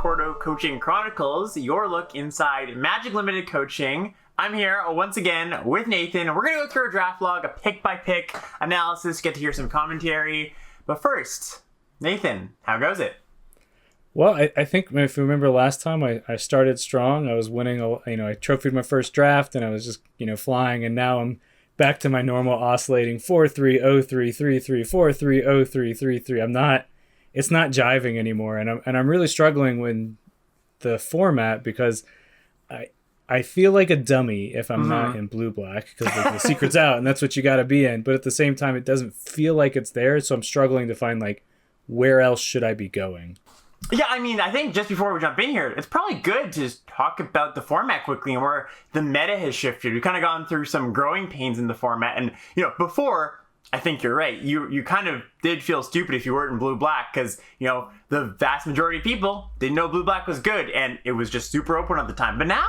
Cordo Coaching Chronicles, your look inside Magic Limited Coaching. I'm here once again with Nathan. We're going to go through a draft log, a pick-by-pick analysis, get to hear some commentary. But first, Nathan, how goes it? Well, I think if you remember last time, I started strong. I was winning, I trophied my first draft, and I was just, flying, and now I'm back to my normal oscillating 4-3, 0-3, 3-3, 4-3, 0-3, 3-3. It's not jiving anymore, and I'm really struggling with the format because I feel like a dummy if I'm not in blue-black because the secret's out, and that's what you got to be in. But at the same time, it doesn't feel like it's there, so I'm struggling to find, where else should I be going? Yeah, I think just before we jump in here, it's probably good to just talk about the format quickly and where the meta has shifted. We've kind of gone through some growing pains in the format, and, before... I think you're right. You kind of did feel stupid if you weren't in blue-black because, the vast majority of people didn't know blue-black was good, and it was just super open at the time. But now,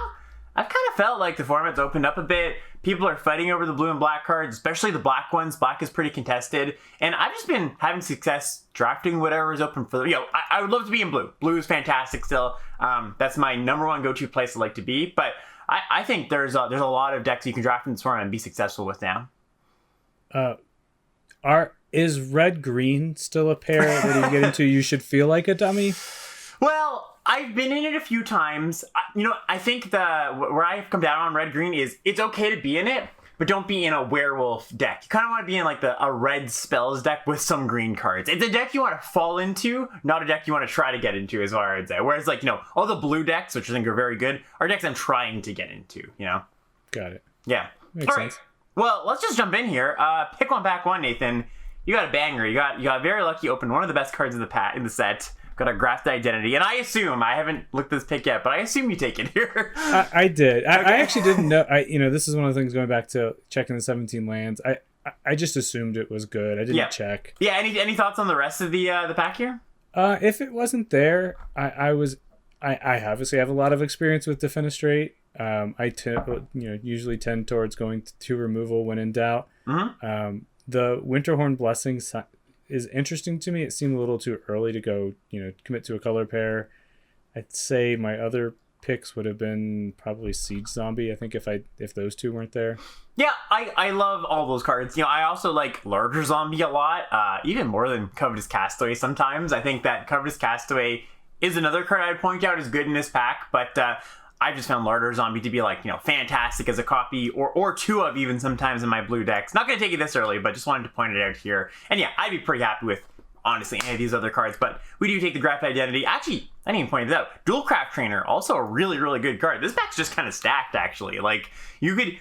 I've kind of felt like the format's opened up a bit. People are fighting over the blue and black cards, especially the black ones. Black is pretty contested, and I've just been having success drafting whatever is open for the... I would love to be in blue. Blue is fantastic still. That's my number one go-to place I like to be, but I think there's a lot of decks you can draft in this format and be successful with now. Is red-green still a pair that you get into you should feel like a dummy? Well, I've been in it a few times. I think where I've come down on red-green is it's okay to be in it, but don't be in a werewolf deck. You kind of want to be in a red spells deck with some green cards. It's a deck you want to fall into, not a deck you want to try to get into is what I would say. Whereas all the blue decks, which I think are very good, are decks I'm trying to get into, Got it. Yeah. Makes All sense. Right. Well, let's just jump in here. Pick one, pack one, Nathan. You got a banger. You got very lucky. Opened one of the best cards in the set. Got a Graphed Identity, and I assume I haven't looked at this pick yet, but I assume you take it here. I did. Okay. I actually didn't know. This is one of the things going back to checking the 17 lands. I just assumed it was good. I didn't check. Yeah. Any thoughts on the rest of the pack here? If it wasn't there, I obviously have a lot of experience with Defenestrate. I usually tend towards going to removal when in doubt. Mm-hmm. The Winterhorn Blessing is interesting to me. It seemed a little too early to go, commit to a color pair. I'd say my other picks would have been probably Siege Zombie. I think if those two weren't there. Yeah, I love all those cards. I also like Larger Zombie a lot, even more than Covetous Castaway sometimes. I think that Covetous Castaway is another card I'd point out is good in this pack, but I've just found Larder Zombie to be fantastic as a copy or two of even sometimes in my blue decks. Not going to take it this early, but just wanted to point it out here. And yeah, I'd be pretty happy with, honestly, any of these other cards, but we do take the Graphed Identity. Actually, I didn't even point this out. Dual Craft Trainer, also a really, really good card. This pack's just kind of stacked, actually. You could,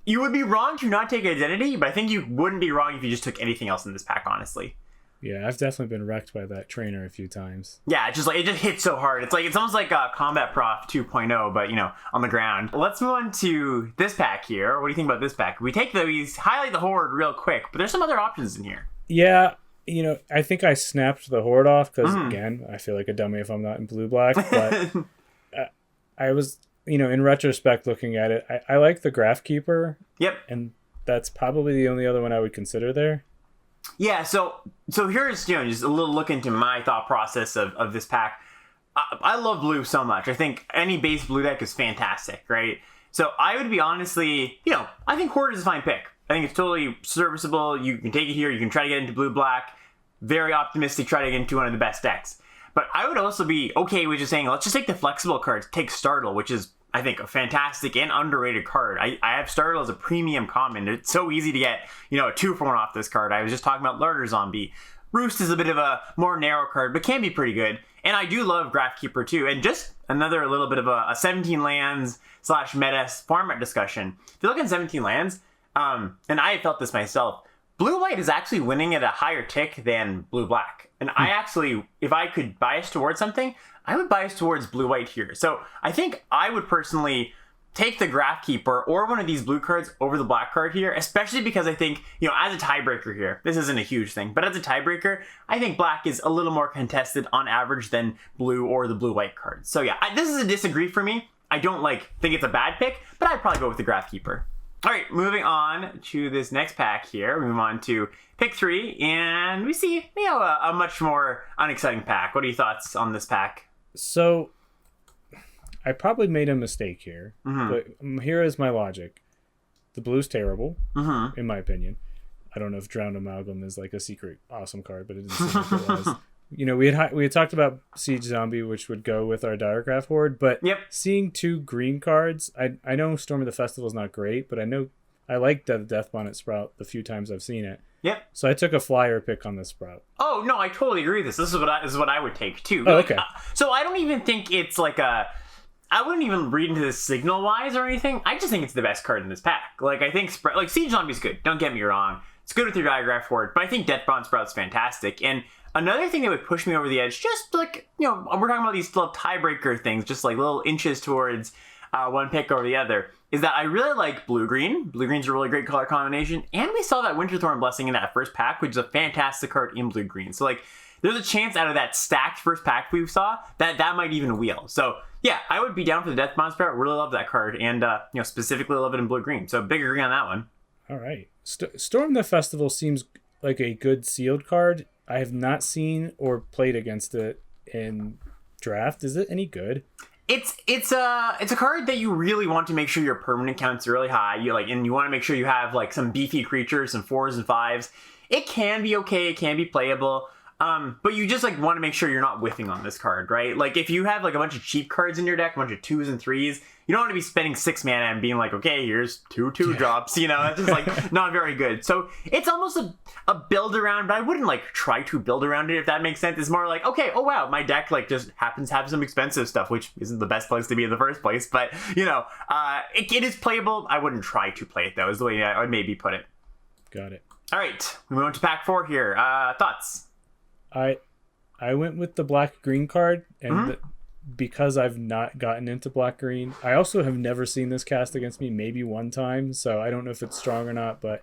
you would be wrong to not take Identity, but I think you wouldn't be wrong if you just took anything else in this pack, honestly. Yeah, I've definitely been wrecked by that trainer a few times. Yeah, it just hits so hard. It's almost like Combat Prof 2.0, but on the ground. Let's move on to this pack here. What do you think about this pack? We take these, highlight the Horde real quick, but there's some other options in here. Yeah, I think I snapped the Horde off because again, I feel like a dummy if I'm not in blue-black. But I was, in retrospect, looking at it, I like the Graph Keeper. Yep, and that's probably the only other one I would consider there. Yeah, so here's just a little look into my thought process of this pack. I love blue so much. I think any base blue deck is fantastic, right? So I would be honestly, I think Horde is a fine pick. I think it's totally serviceable. You can take it here. You can try to get into blue-black. Very optimistic, try to get into one of the best decks. But I would also be okay with just saying, let's just take the flexible cards. Take Startle, which is, I think, a fantastic and underrated card. I have Startle as a premium common. It's so easy to get, a 2-for-1 off this card. I was just talking about Larder Zombie. Roost is a bit of a more narrow card, but can be pretty good. And I do love Graph Keeper too. And just another little bit of a 17 lands / meta format discussion. If you look at 17 lands, and I felt this myself, blue-white is actually winning at a higher tick than blue-black. And I actually, if I could bias towards something, I would bias towards blue-white here. So I think I would personally take the Graph Keeper or one of these blue cards over the black card here, especially because I think, as a tiebreaker here, this isn't a huge thing, but as a tiebreaker, I think black is a little more contested on average than blue or the blue-white cards. So yeah, this is a disagree for me. I don't think it's a bad pick, but I'd probably go with the Graph Keeper. All right, moving on to this next pack here. We move on to pick 3, and we see a much more unexciting pack. What are your thoughts on this pack? So I probably made a mistake here, but here is my logic. The blue's terrible, in my opinion. I don't know if Drowned Amalgam is like a secret awesome card, but it didn't seem like it was. You know, we had talked about Siege Zombie, which would go with our Direcraft Horde, but seeing 2 green cards, I know Storm of the Festival is not great, but I like the Death Bonnet Sprout the few times I've seen it. Yep. So I took a flyer pick on this Sprout. Oh no, I totally agree with this. This is what I would take too. Oh, okay. So I don't even think it's like I wouldn't even read into this signal wise or anything. I just think it's the best card in this pack. Like I think like Siege Zombie's good. Don't get me wrong. It's good with your Diagraph Horde, but I think Death Bonnet Sprout's fantastic. And another thing that would push me over the edge, just like, you know, we're talking about these little tiebreaker things, just like little inches towards one pick over the other, is that I really like blue-green. Blue-green's a really great color combination. And we saw that Winterthorn Blessing in that first pack, which is a fantastic card in blue-green. So, like, there's a chance out of that stacked first pack we saw that might even wheel. So, yeah, I would be down for the Death Bonnet Sprout. Really love that card. And, you know, specifically love it in blue-green. So, big agree on that one. All right. Storm the Festival seems like a good sealed card. I have not seen or played against it in draft. Is it any good? It's a card that you really want to make sure your permanent count's really high. And you want to make sure you have like some beefy creatures, some 4s and 5s. It can be okay, it can be playable. But you just like want to make sure you're not whiffing on this card, right? Like if you have like a bunch of cheap cards in your deck, a bunch of 2s and 3s, you don't want to be spending 6 mana and being like, okay, here's 2 drops, you know, that's just like not very good. So it's almost a build around, but I wouldn't like try to build around it, if that makes sense. It's more like, okay, oh wow, my deck like just happens to have some expensive stuff, which isn't the best place to be in the first place, but you know, it is playable. I wouldn't try to play it though, is the way I would maybe put it. Got it. All right, we move on to pack 4 here. Thoughts? I went with the black-green card, and because I've not gotten into black-green, I also have never seen this cast against me, maybe one time, so I don't know if it's strong or not, but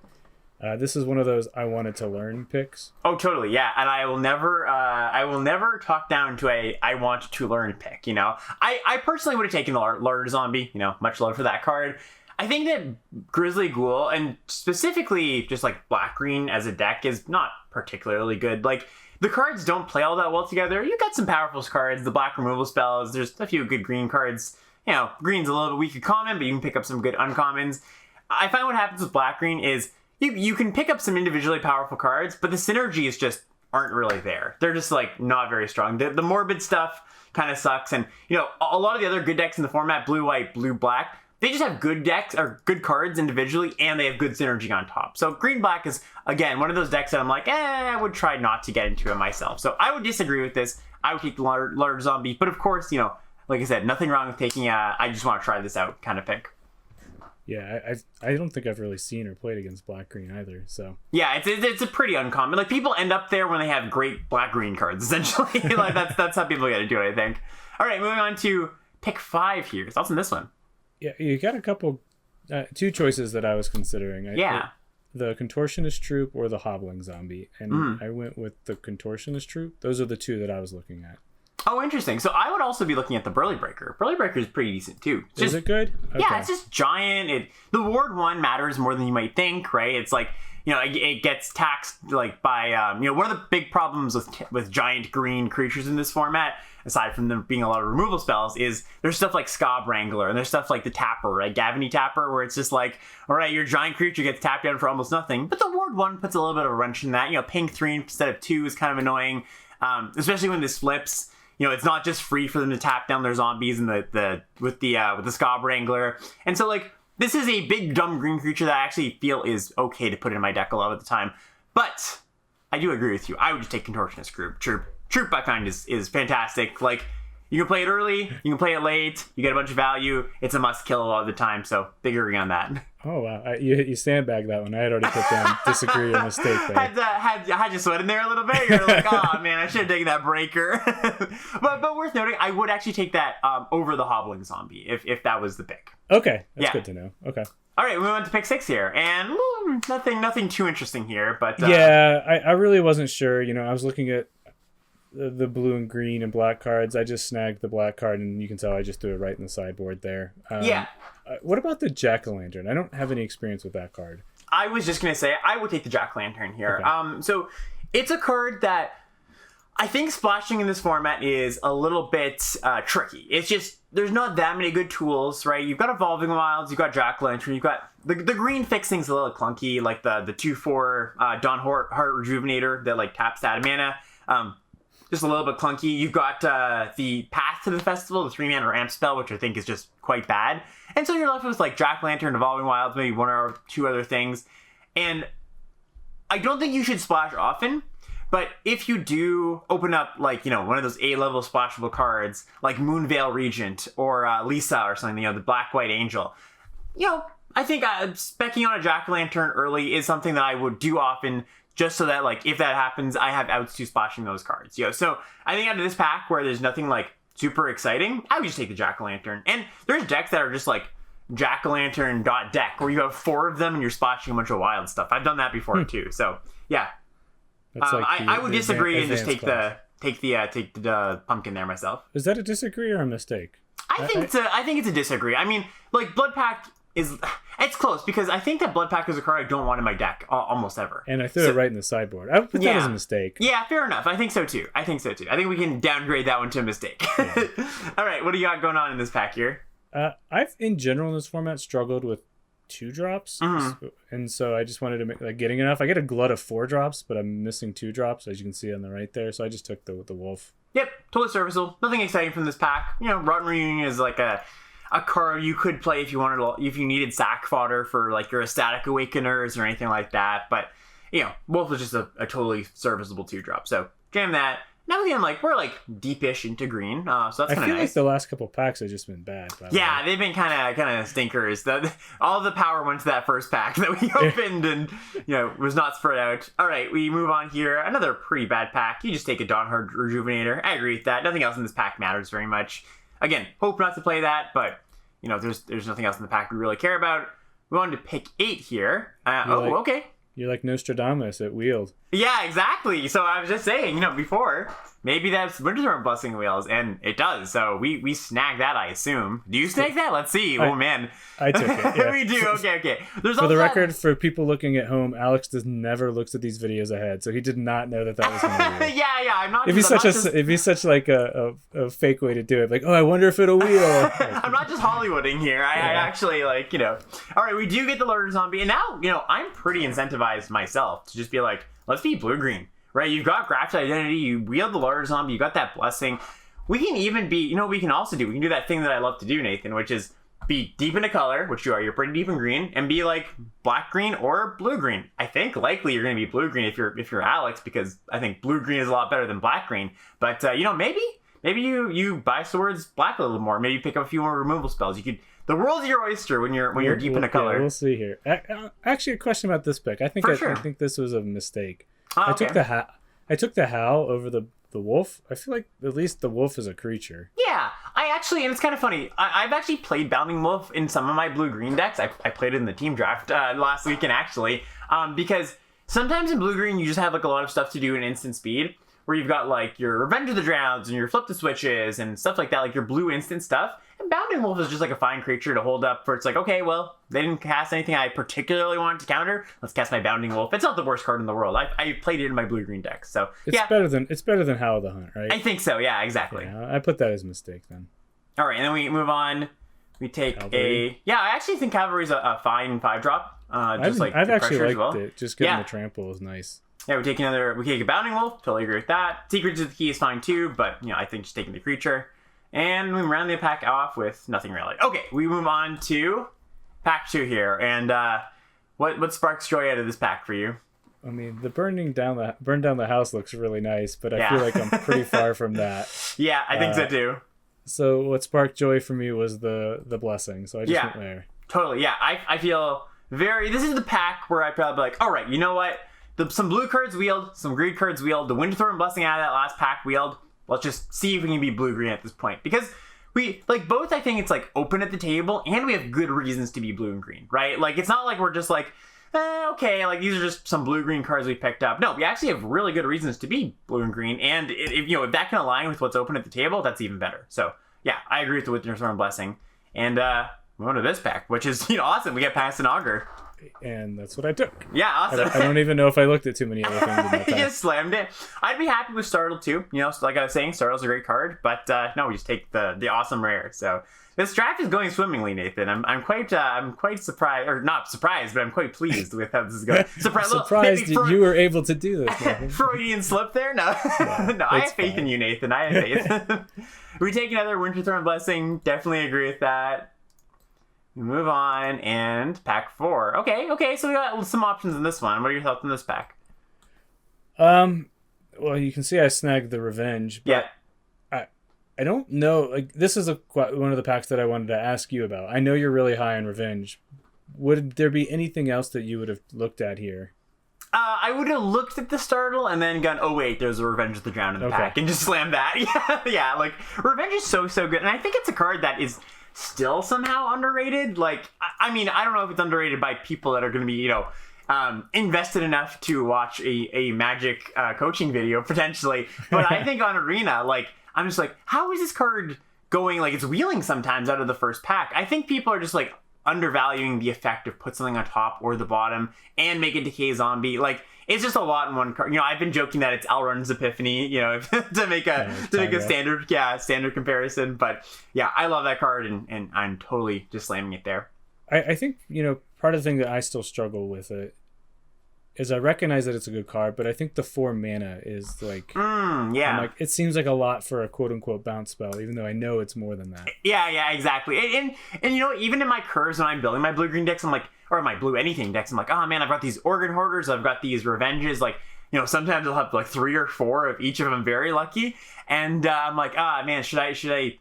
this is one of those I wanted to learn picks. Oh, totally, yeah, and I will never talk down to a I want to learn pick, you know? I personally would have taken the Larder Zombie, you know, much love for that card. I think that Grizzly Ghoul, and specifically just like black-green as a deck, is not particularly good. Like, the cards don't play all that well together. You got some powerful cards, the black removal spells, there's a few good green cards. You know, green's a little bit weak at common, but you can pick up some good uncommons. I find what happens with black-green is you can pick up some individually powerful cards, but the synergies just aren't really there. They're just like not very strong. The morbid stuff kind of sucks, and you know, a lot of the other good decks in the format, blue-white, blue-black, they just have good decks or good cards individually, and they have good synergy on top. So green-black is, again, one of those decks that I'm like, I would try not to get into it myself. So I would disagree with this. I would take the Larder Zombie, but of course, you know, like I said, nothing wrong with taking I just want to try this out kind of pick. Yeah, I don't think I've really seen or played against black-green either, so. Yeah, it's a pretty uncommon. Like, people end up there when they have great black-green cards, essentially. Like, that's how people get into it, I think. All right, moving on to pick 5 here. Thoughts on this one? Yeah, you got a couple, 2 choices that I was considering. The Contortionist Troop or the Hobbling Zombie, and I went with the Contortionist Troop. Those are the 2 that I was looking at. Oh, interesting. So I would also be looking at the Burly Breaker. Burly Breaker is pretty decent too. Is it good? Okay. Yeah, it's just giant. The Ward 1 matters more than you might think, right? It's like, you know, it gets taxed like by, you know, one of the big problems with giant green creatures in this format, aside from them being a lot of removal spells, is there's stuff like Scob Wrangler, and there's stuff like the Tapper, right? Gavany Tapper, where it's just like, all right, your giant creature gets tapped down for almost nothing. But the Ward 1 puts a little bit of a wrench in that. You know, paying 3 instead of 2 is kind of annoying, especially when this flips. You know, it's not just free for them to tap down their zombies and with the Scob Wrangler. And so, like, this is a big, dumb green creature that I actually feel is okay to put in my deck a lot of the time. But I do agree with you. I would just take Contortionist Troop, I find, is fantastic. Like, you can play it early, you can play it late, you get a bunch of value. It's a must-kill a lot of the time, so big agree on that. Oh, wow. You sandbagged that one. I had already put down disagree or mistake there. Had you sweat in there a little bit? You're like, oh, man, I should have taken that breaker. but worth noting, I would actually take that over the Hobbling Zombie, if that was the pick. Okay, that's good to know. Okay. All right, we went to pick 6 here, and nothing too interesting here, but... Yeah, I really wasn't sure. You know, I was looking at the blue and green and black cards. I just snagged the black card, and you can tell I just threw it right in the sideboard there. Yeah. What about the Jack-o'-lantern? I don't have any experience with that card. I was just going to say, I would take the Jack-o'-lantern here. Okay. So it's a card that I think splashing in this format is a little bit tricky. It's just, there's not that many good tools, right? You've got Evolving Wilds, you've got Jack-o'-lantern, you've got the green fixing's a little clunky, like the 2/4 Dawn Heart Rejuvenator that like taps that mana. Just a little bit clunky. You've got the Path to the Festival, the 3-mana ramp spell, which I think is just quite bad. And so you're left with like Jack-o'-lantern, Evolving Wilds, maybe one or two other things. And I don't think you should splash often. But if you do open up, like, you know, one of those A-level splashable cards, like Moonveil Regent or Lisa or something, you know, the Black-White Angel, you know, I think specking on a Jack-o'-lantern early is something that I would do often, just so that, like, if that happens, I have outs to splashing those cards. You know, so I think out of this pack where there's nothing, like, super exciting, I would just take the Jack-o'-lantern. And there's decks that are just, like, Jack-o'-lantern.deck, where you have 4 of them and you're splashing a bunch of wild stuff. I've done that before, too. So, yeah. Like I would disagree and just take the pumpkin there myself. Is that a disagree or a mistake? I think it's a disagree. I mean, like Blood Pact it's close because I think that Blood Pact is a card I don't want in my deck almost ever. And I threw it right in the sideboard. I would put that as a mistake. Yeah, fair enough. I think so too. I think we can downgrade that one to a mistake. Yeah. All right, what do you got going on in this pack here? I've in general in this format struggled with 2-drops, and so I just wanted to make like getting enough. I get a glut of 4-drops, but I'm missing 2-drops, as you can see on the right there. So I just took the wolf. Yep, totally serviceable. Nothing exciting from this pack. You know, Rotten Reunion is like a card you could play if you needed sack fodder for like your Ecstatic Awakeners or anything like that. But you know, wolf was just a totally serviceable 2-drop. So jam that. Now again, like we're like deepish into green, so that's kind of nice. I feel like the last couple packs have just been bad. Yeah, they've been kind of stinkers. All the power went to that first pack that we opened, and you know was not spread out. All right, we move on here. Another pretty bad pack. You just take a Dawn Heart Rejuvenator. I agree with that. Nothing else in this pack matters very much. Again, hope not to play that, but you know there's nothing else in the pack we really care about. We wanted to pick 8 here. Okay. You're like Nostradamus at Wield. Yeah, exactly. So I was just saying, you know, before, maybe that's Winterstorm Blessing Wheels, and it does. So we snagged that, I assume. Do you snag that? Let's see. Oh, man. I took it, yeah. We do. Okay. For the record, for people looking at home, Alex never looks at these videos ahead, so he did not know that was going to be. Yeah, I'm not. It'd be such like a fake way to do it. Like, oh, I wonder if it'll wheel. I'm not just Hollywooding here. I actually, like, you know. All right, we do get the Lord Zombie, and now, you know, I'm pretty incentivized myself to just be like, let's be blue-green, right? You've got Graft Identity, you wield the Larder Zombie, you got that Blessing. We can even be, you know what we can also do? We can do that thing that I love to do, Nathan, which is be deep into color, which you are. You're pretty deep in green, and be like black-green or blue-green. I think likely you're going to be blue-green if you're Alex, because I think blue-green is a lot better than black-green. But, you know, maybe you buy swords black a little more. Maybe you pick up a few more removal spells. You could... The world's your oyster when you're deep into color. Yeah, we'll see here. Actually, a question about this pick. I think this was a mistake. I took the Howl over the wolf. I feel like at least the wolf is a creature. Yeah, and it's kind of funny. I've actually played Bounding Wolf in some of my blue-green decks. I played it in the team draft last weekend, actually, because sometimes in blue-green you just have like a lot of stuff to do in instant speed, where you've got like your Revenge of the Drowns and your Flip the Switches and stuff like that, like your blue instant stuff. And Bounding Wolf is just like a fine creature to hold up for. It's like, okay, well, they didn't cast anything I particularly wanted to counter. Let's cast my Bounding Wolf. It's not the worst card in the world. I played it in my blue-green deck, so it's better than Howl the Hunt, right? I think so. Yeah, exactly. Yeah, I put that as a mistake then. All right, and then we move on. We take Cavalry. I actually think Cavalry's a fine 5-drop. I've actually liked it. Just getting the trample is nice. Yeah, we take a Bounding Wolf. Totally agree with that. Secrets of the Key is fine too, but you know, I think just taking the creature. And we round the pack off with nothing really. Okay, we move on to pack 2 here. And what sparks joy out of this pack for you? I mean, the burn down the house looks really nice, but I feel like I'm pretty far from that. Yeah, I think so too. So what sparked joy for me was the blessing. So I just went there. Totally. Yeah, I feel this is the pack where I probably be like, all right, you know what? Some blue cards wheeled, some green cards wheeled, the Windthorn Blessing out of that last pack wheeled. Let's just see if we can be blue-green at this point. Because we, like, both, I think it's, like, open at the table, and we have good reasons to be blue and green, right? Like, it's not like we're just like, okay, like, these are just some blue-green cards we picked up. No, we actually have really good reasons to be blue and green, and if that can align with what's open at the table, that's even better. So, yeah, I agree with the Windthorn Blessing. And, we're on to this pack, which is, awesome. We get past an Augur. and that's what I took. Yeah, awesome. I don't even know if I looked at too many other things in that You pack. just slammed it. I'd be happy with Startle too. You know, like I was saying, Startle's a great card, but no, we just take the awesome rare. So this draft is going swimmingly, Nathan. I'm quite surprised, or not surprised, but I'm quite pleased with how this is going. Surprised you were able to do this. Nathan. Freudian slip there? No, no, I have faith in you, Nathan. I have faith. We take another Winterthorn Blessing. Definitely agree with that. We move on, and pack 4. Okay, so we got some options in this one. What are your thoughts on this pack? Well, you can see I snagged the Revenge. But Yeah. I don't know. Like, this is one of the packs that I wanted to ask you about. I know you're really high on Revenge. Would there be anything else that you would have looked at here? I would have looked at the Startle and then gone, oh wait, there's a Revenge of the Drowned in the pack, and just slammed that. Yeah, like, Revenge is so good. And I think it's a card that is still somehow underrated. Like, I mean, I don't know if it's underrated by people that are going to be, you know, invested enough to watch a Magic coaching video, potentially. But I think on Arena, like, I'm just like, how is this card going? Like, it's wheeling sometimes out of the first pack. I think people are just, like, undervaluing the effect of put something on top or the bottom and make a Decay Zombie. Like, it's just a lot in one card. You know, I've been joking that it's Elrond's Epiphany, you know, to make a standard comparison. But yeah, I love that card, and I'm totally just slamming it there. I think, you know, part of the thing that I still struggle with it is I recognize that it's a good card, but I think the 4 mana is like, yeah, I'm like, it seems like a lot for a quote unquote bounce spell, even though I know it's more than that. Yeah, exactly. And you know, even in my curves when I'm building my blue green decks, I'm like, or my blue anything decks, I'm like, oh man, I've got these Organ Hoarders, I've got these Revenges, like, you know, sometimes I'll have like 3 or 4 of each of them, very lucky, and I'm like, man, should I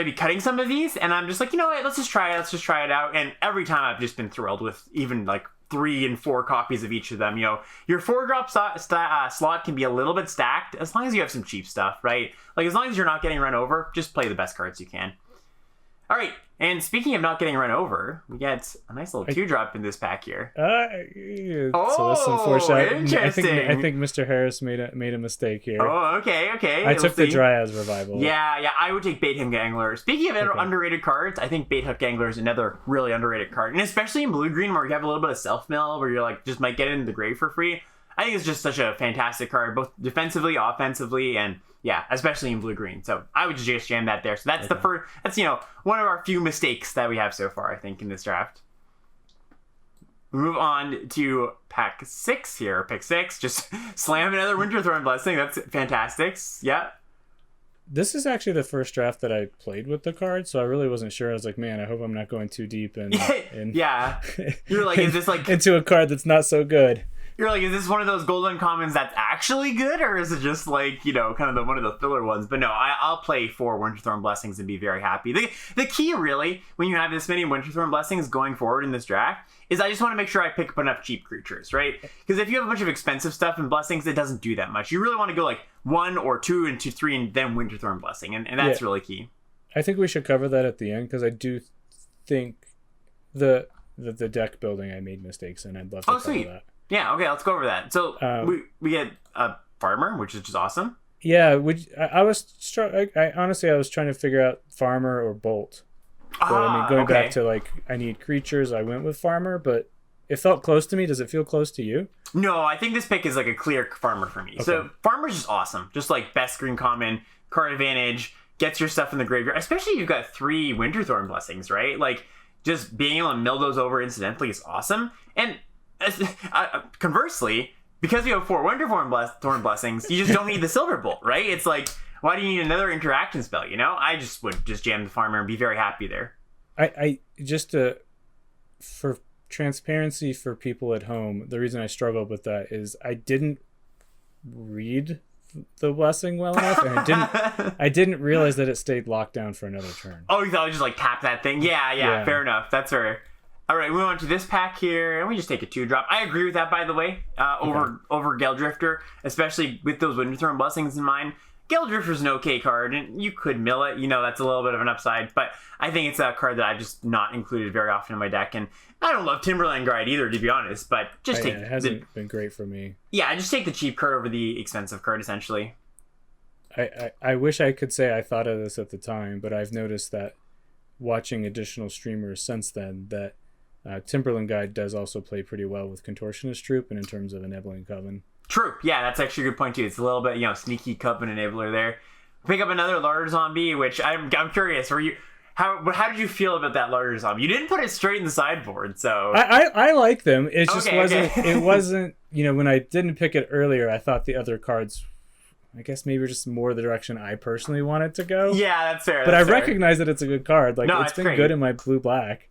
be cutting some of these? And I'm just like, you know what, let's just try it out. And every time I've just been thrilled with even like 3 and 4 copies of each of them. You know, your 4-drop slot can be a little bit stacked as long as you have some cheap stuff, right? Like, as long as you're not getting run over, just play the best cards you can. All right, and speaking of not getting run over, we get a nice little 2-drop in this pack here. So that's some foreshadowing. Interesting. I think Mr. Harris made a mistake here. Oh, okay. I took the Dryad's Revival. Yeah, I would take Bait Hook Angler. Speaking of underrated cards, I think Bait Hook Angler is another really underrated card. And especially in blue-green, where you have a little bit of self-mill, where you're like, just might get it into the grave for free. I think it's just such a fantastic card, both defensively, offensively, and yeah, especially in blue-green. So I would just jam that there. So that's the first, that's, you know, one of our few mistakes that we have so far, I think, in this draft. We move on to pack 6 here. Pick 6, just slam another Winterthorn Blessing. That's fantastic. Yeah. This is actually the first draft that I played with the card, so I really wasn't sure. I was like, man, I hope I'm not going too deep in yeah. You're like, is this like into a card that's not so good? You're like, is this one of those golden commons that's actually good, or is it just like, you know, kind of one of the filler ones? But no, I'll play 4 Winterthorn Blessings and be very happy. The key, really, when you have this many Winterthorn Blessings going forward in this draft, is I just want to make sure I pick up enough cheap creatures, right? Because if you have a bunch of expensive stuff in Blessings, it doesn't do that much. You really want to go like 1 or 2 into 3 and then Winterthorn Blessing, and that's really key. I think we should cover that at the end, because I do think the deck building I made mistakes in. I'd love to cover that. Yeah, okay, let's go over that. So we get a Farmer, which is just awesome. Yeah, I honestly was trying to figure out Farmer or Bolt. But I mean, going back to like, I need creatures, I went with Farmer, but it felt close to me. Does it feel close to you? No, I think this pick is like a clear Farmer for me. Okay. So Farmer's just awesome. Just like best green common, card advantage, gets your stuff in the graveyard. Especially if you've got 3 Winterthorn Blessings, right? Like, just being able to mill those over incidentally is awesome. And conversely, because you have 4 Winterthorn Blessings, you just don't need the Silver Bolt, right? It's like, why do you need another interaction spell, you know? I just would just jam the Farmer and be very happy there. I just, for transparency for people at home, the reason I struggled with that is I didn't read the Blessing well enough, and I didn't realize that it stayed locked down for another turn. Oh, you thought I just like tap that thing? Yeah, fair enough. That's fair. All right, we move on to this pack here, and we just take a 2-drop. I agree with that, by the way, over Geldrifter, especially with those Winterthorn Blessings in mind. Geldrifter's an okay card, and you could mill it. You know, that's a little bit of an upside, but I think it's a card that I've just not included very often in my deck, and I don't love Timberland Guide either, to be honest, but just take... It hasn't been great for me. Yeah, just take the cheap card over the expensive card, essentially. I wish I could say I thought of this at the time, but I've noticed that watching additional streamers since then, that Timberland Guide does also play pretty well with Contortionist Troop and in terms of enabling Coven. True. Yeah, that's actually a good point too. It's a little bit, sneaky Coven enabler there. Pick up another larger zombie, which I'm curious. How did you feel about that larger zombie? You didn't put it straight in the sideboard, so I like them. It just wasn't. Okay. It wasn't. When I didn't pick it earlier, I thought the other cards, I guess maybe just more the direction I personally wanted to go. Yeah, that's fair. But I recognize that it's a good card. Like, No, it's it's been great. good in my blue-black.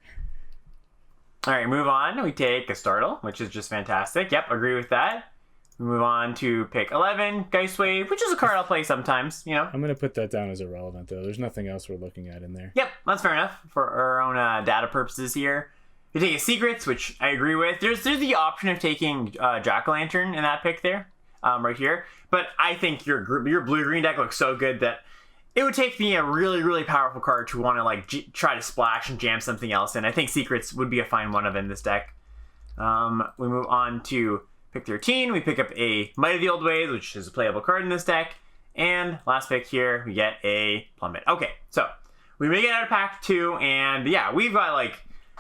All right, move on. We take a Startle, which is just fantastic. Yep, agree with that. We move on to pick 11, Geist Wave, which is a card I'll play sometimes, I'm going to put that down as irrelevant, though. There's nothing else we're looking at in there. Yep, that's fair enough for our own data purposes here. You take a Secrets, which I agree with. There's the option of taking Jack-o'-lantern in that pick there, right here. But I think your blue-green deck looks so good that it would take me a really, really powerful card to want to try to splash and jam something else in. I think Secrets would be a fine one of in this deck. We move on to pick 13. We pick up a Might of the Old Ways, which is a playable card in this deck. And last pick here, we get a Plummet. Okay, so we make it out of pack 2, and yeah, we've got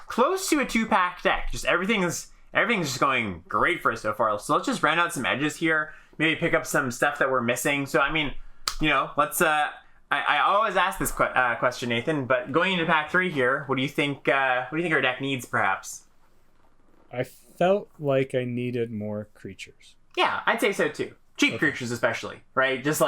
close to a 2-pack deck. Just everything's just going great for us so far. So let's just round out some edges here. Maybe pick up some stuff that we're missing. So I mean, let's. I always ask this question, Nathan. But going into pack 3 here, what do you think? What do you think our deck needs, perhaps? I felt like I needed more creatures. Yeah, I'd say so too. Cheap creatures, especially, right? Just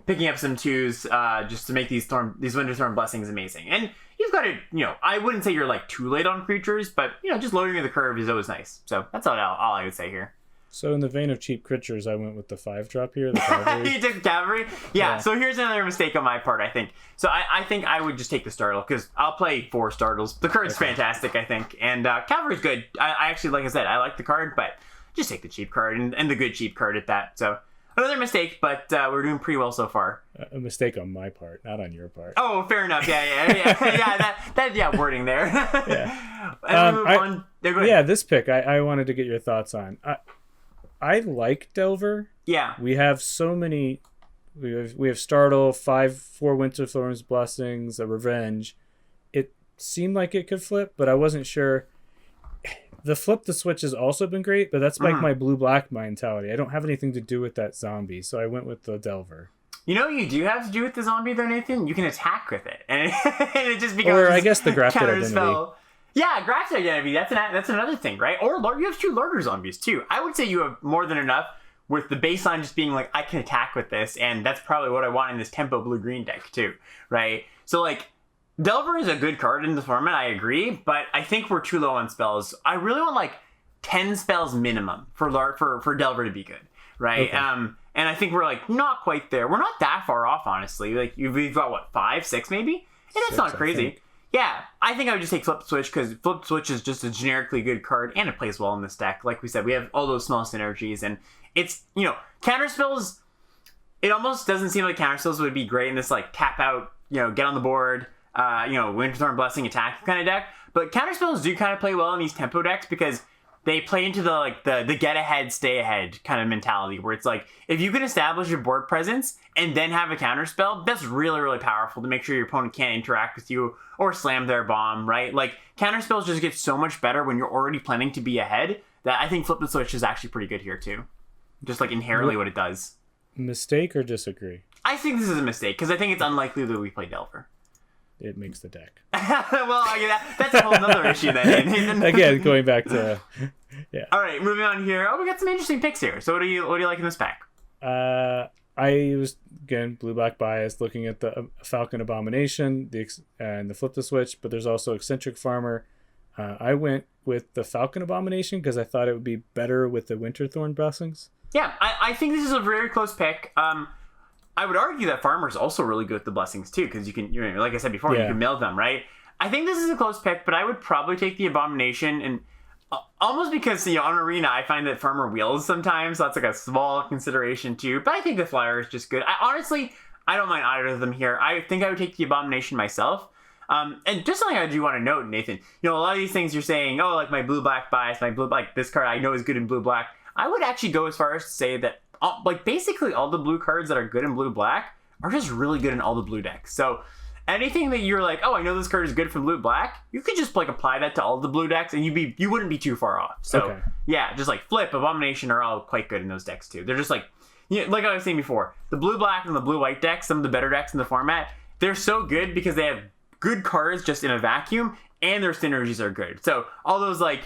picking up some 2s, just to make these Winterstorm Blessings amazing. And you've got to, I wouldn't say you're too late on creatures, but just lowering the curve is always nice. So that's all I would say here. So in the vein of cheap creatures, I went with the 5-drop here, the Cavalry. You took the Cavalry? Yeah, so here's another mistake on my part, I think. So I think I would just take the Startle, because I'll play 4 Startles. The card's fantastic, I think. And Cavalry's good. I actually, like I said, I like the card, but just take the cheap card, and the good cheap card at that. So another mistake, but we're doing pretty well so far. A mistake on my part, not on your part. Oh, fair enough. Yeah, wording there. Yeah. And we move on. Go ahead. Yeah, this pick, I wanted to get your thoughts on. I like Delver. Yeah. We have so many. We have Startle, 4 Winterthorn's Blessings, a Revenge. It seemed like it could flip, but I wasn't sure. The flip the switch has also been great, but that's my blue-black mentality. I don't have anything to do with that zombie, so I went with the Delver. You do have to do with the zombie, though, Nathan? You can attack with it. And it just becomes... Or I guess the Grafted Identity. Identity. Yeah, Grafted Identity. That's another thing, right? Or you have 2 larger zombies, too. I would say you have more than enough with the baseline just being I can attack with this, and that's probably what I want in this tempo blue-green deck, too, right? So, Delver is a good card in the format, I agree, but I think we're too low on spells. I really want 10 spells minimum for Delver to be good, right? Okay. And I think we're not quite there. We're not that far off, honestly. We've got what, 5, 6 maybe, and it's not crazy. Yeah, I think I would just take Flip the Switch because Flip the Switch is just a generically good card and it plays well in this deck. Like we said, we have all those small synergies, and it's counter spells. It almost doesn't seem like counter spells would be great in this tap out, get on the board. Winterthorn Blessing attack kind of deck, but counterspells do kind of play well in these tempo decks because they play into the get ahead, stay ahead kind of mentality, where it's if you can establish your board presence and then have a counterspell, that's really, really powerful to make sure your opponent can't interact with you or slam their bomb, right? Counterspells just get so much better when you're already planning to be ahead that I think Flip the Switch is actually pretty good here too. Just inherently what it does. Mistake or disagree? I think this is a mistake because I think it's unlikely that we play Delver. It makes the deck. Well, that's a whole nother issue then. Again, going back to yeah. All right, moving on here. Oh, we got some interesting picks here. So what do you like in this pack? I was again blue-black biased, looking at the Falcon Abomination, and the Flip the Switch, but there's also Eccentric Farmer. I went with the Falcon Abomination because I thought it would be better with the Winterthorn Blessings. Yeah, I think this is a very close pick. I would argue that Farmer's also really good with the Blessings too, because you can, like I said before, you can mail them, right? I think this is a close pick, but I would probably take the Abomination, and almost because on Arena I find that Farmer wheels sometimes, so that's a small consideration too. But I think the Flyer is just good. I don't mind either of them here. I think I would take the Abomination myself. And just something I do want to note, Nathan, a lot of these things you're saying, my blue-black bias, this card I know is good in blue-black. I would actually go as far as to say that basically all the blue cards that are good in blue-black are just really good in all the blue decks. So anything that you're like, oh, I know this card is good for blue black, you could just like apply that to all the blue decks, and you wouldn't be too far off. So yeah, just like Flip, Abomination are all quite good in those decks too. They're just like, like I was saying before, the blue black and the blue white decks, some of the better decks in the format, they're so good because they have good cards just in a vacuum, and their synergies are good. So all those like,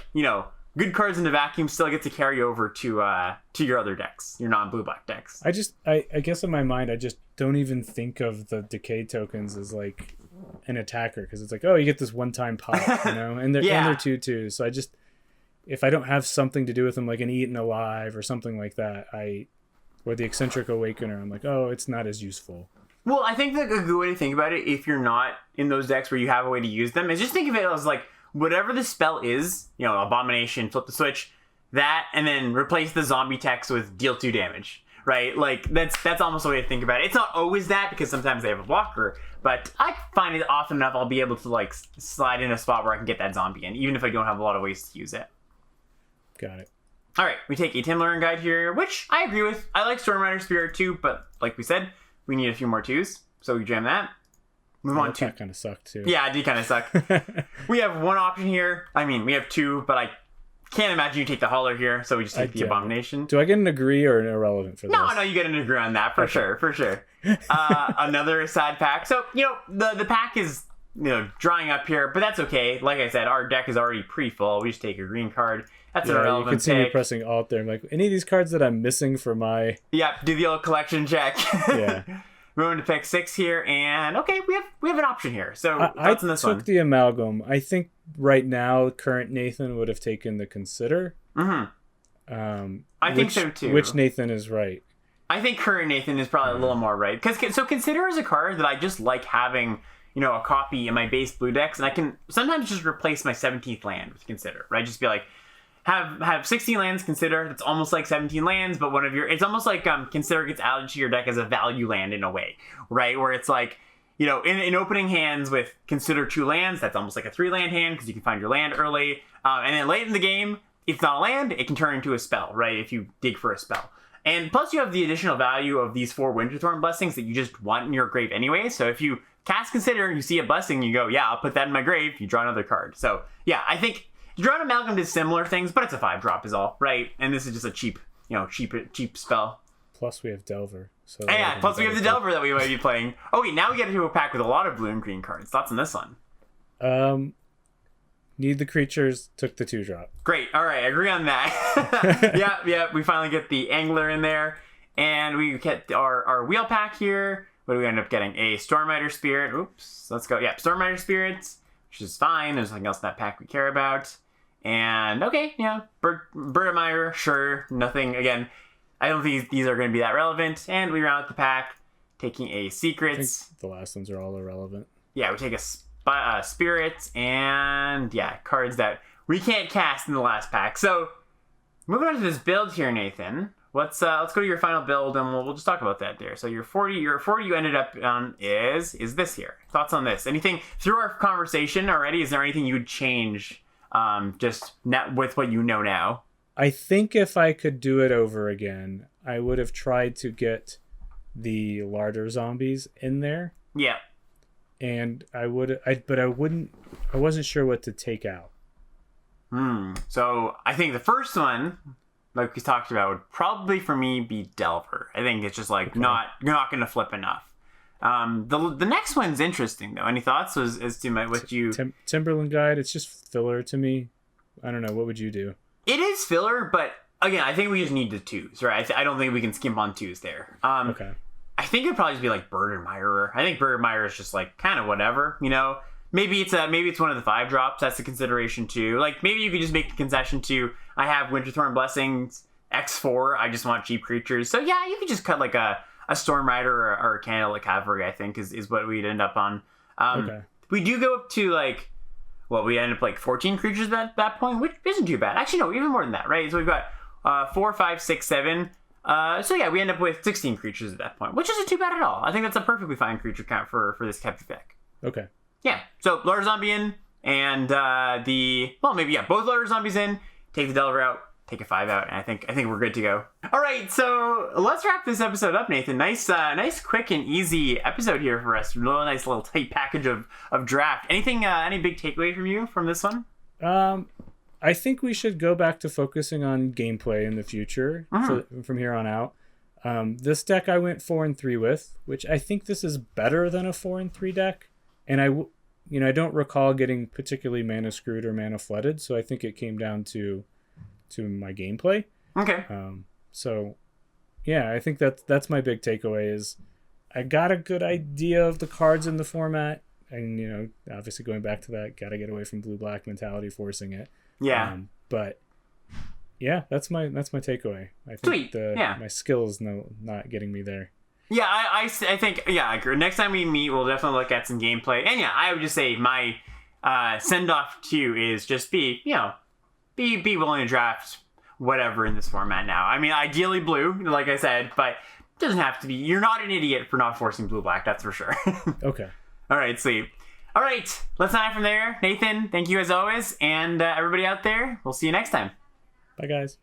good cards in the vacuum still get to carry over to your other decks, your non-blue black decks. I guess in my mind, I just don't even think of the decay tokens as like an attacker, because it's like, oh, you get this one-time pop, and they're 2/2. So if I don't have something to do with them, like an Eaten Alive or something like that, or the Eccentric Awakener, I'm like, oh, it's not as useful. Well, I think that a good way to think about it, if you're not in those decks where you have a way to use them, is just think of it as like, whatever the spell is, Abomination, flip the switch, that, and then replace the zombie text with deal 2 damage, right? Like, that's almost a way to think about it. It's not always that, because sometimes they have a blocker, but I find it often enough I'll be able to, like, slide in a spot where I can get that zombie in, even if I don't have a lot of ways to use it. Got it. All right, we take a Tim Learn Guide here, which I agree with. I like Stormrider Spirit too, but like we said, we need a few more 2s, so we jam that. Move on to... That kind of sucked too. Yeah, it did kind of suck. We have one option here. I mean, we have 2, but I can't imagine you take the Hauler here, so we just take the Abomination. Do I get an agree or an irrelevant for this? No, you get an agree on that, for sure. Another sad pack. So, the pack is, drying up here, but that's okay. Like I said, our deck is already pre-full. We just take a green card. That's an irrelevant you can see me pressing Alt there. I'm like, any of these cards that I'm missing for my... Yeah, do the old collection check. Yeah. We're going to pick 6 here, and okay, we have an option here. So thoughts on this one? I took the Amalgam. I think right now, current Nathan would have taken the Consider. Mm-hmm. I think so too. Which Nathan is right? I think current Nathan is probably a little more right. So Consider is a card that I just like having, a copy in my base blue decks, and I can sometimes just replace my 17th land with Consider, right? Just be like, have 16 lands Consider. That's almost like 17 lands, but it's almost like Consider gets added to your deck as a value land in a way, right? Where it's like, in opening hands with Consider 2 lands, that's almost like a 3-land hand because you can find your land early. And then late in the game, if it's not a land, it can turn into a spell, right? If you dig for a spell. And plus you have the additional value of these 4 Winterthorn Blessings that you just want in your grave anyway. So if you cast Consider, you see a blessing, you go, yeah, I'll put that in my grave. You draw another card. So yeah, I think Drawn Amalgam did similar things, but it's a 5-drop is all, right? And this is just a cheap spell. Plus we have Delver. So yeah, plus we have the Delver that we might be playing. Oh wait, now we get into a pack with a lot of blue and green cards. Thoughts on this one? Need the creatures, took the 2-drop. Great, alright, I agree on that. yeah, we finally get the Angler in there. And we get our wheel pack here. What do we end up getting? A Stormrider Spirit. Oops, let's go. Yeah, Stormrider Spirits, which is fine. There's nothing else in that pack we care about. And okay, yeah, Bird Admirer, sure. Nothing, again, I don't think these are going to be that relevant. And we round out the pack, taking a Secrets. I think the last ones are all irrelevant. Yeah, we take a Spirits and, yeah, cards that we can't cast in the last pack. So, moving on to this build here, Nathan. Let's go to your final build, and we'll just talk about that there. So your 40 you ended up on is this here. Thoughts on this? Anything through our conversation already? Is there anything you would change, just with what you know now? I think if I could do it over again, I would have tried to get the larder zombies in there. Yeah. And I wasn't sure what to take out. So I think the first one, like we talked about, would probably for me be Delver. I think it's just like not going to flip enough. The next one's interesting though. Any thoughts as to what you... Timberland Guide, it's just filler to me. I don't know. What would you do? It is filler, but again, I think we just need the 2s, right? I don't think we can skimp on 2s there. Okay. I think it'd probably just be like Bird Admirer. I think Bird Admirer is just like kind of whatever, Maybe it's one of the 5-drops. That's the consideration too. Like maybe you could just make the concession to, I have Winterthorn Blessings X4. I just want cheap creatures. So yeah, you could just cut like a Stormrider or a Candlelit Cavalry. I think is what we'd end up on. Okay. We do go up to like, we end up like 14 creatures at that point, which isn't too bad. Actually, no, even more than that, right? So we've got 4, 5, 6, 7. So yeah, we end up with 16 creatures at that point, which isn't too bad at all. I think that's a perfectly fine creature count for this type of deck. Okay. Yeah, so Larder Zombie in, and both Larder Zombies in, take the Delver out, take a 5 out, and I think we're good to go. All right, so let's wrap this episode up, Nathan. Nice, quick and easy episode here for us. Really nice little tight package of draft. Anything, any big takeaway from you from this one? I think we should go back to focusing on gameplay in the future from here on out. This deck I went 4-3 with, which I think this is better than a 4-3 deck, and I don't recall getting particularly mana screwed or mana flooded, so I think it came down to my gameplay. Okay. So yeah, I think that's my big takeaway is I got a good idea of the cards in the format, and obviously going back to that, got to get away from blue-black mentality forcing it. Yeah. But yeah, that's my takeaway. I think my skills not getting me there. Yeah, I think, I agree. Next time we meet, we'll definitely look at some gameplay. And yeah, I would just say my send-off to you is just be willing to draft whatever in this format now. I mean, ideally blue, like I said, but it doesn't have to be. You're not an idiot for not forcing blue-black, that's for sure. Okay. All right, sweet. All right, let's sign from there. Nathan, thank you as always. And everybody out there, we'll see you next time. Bye, guys.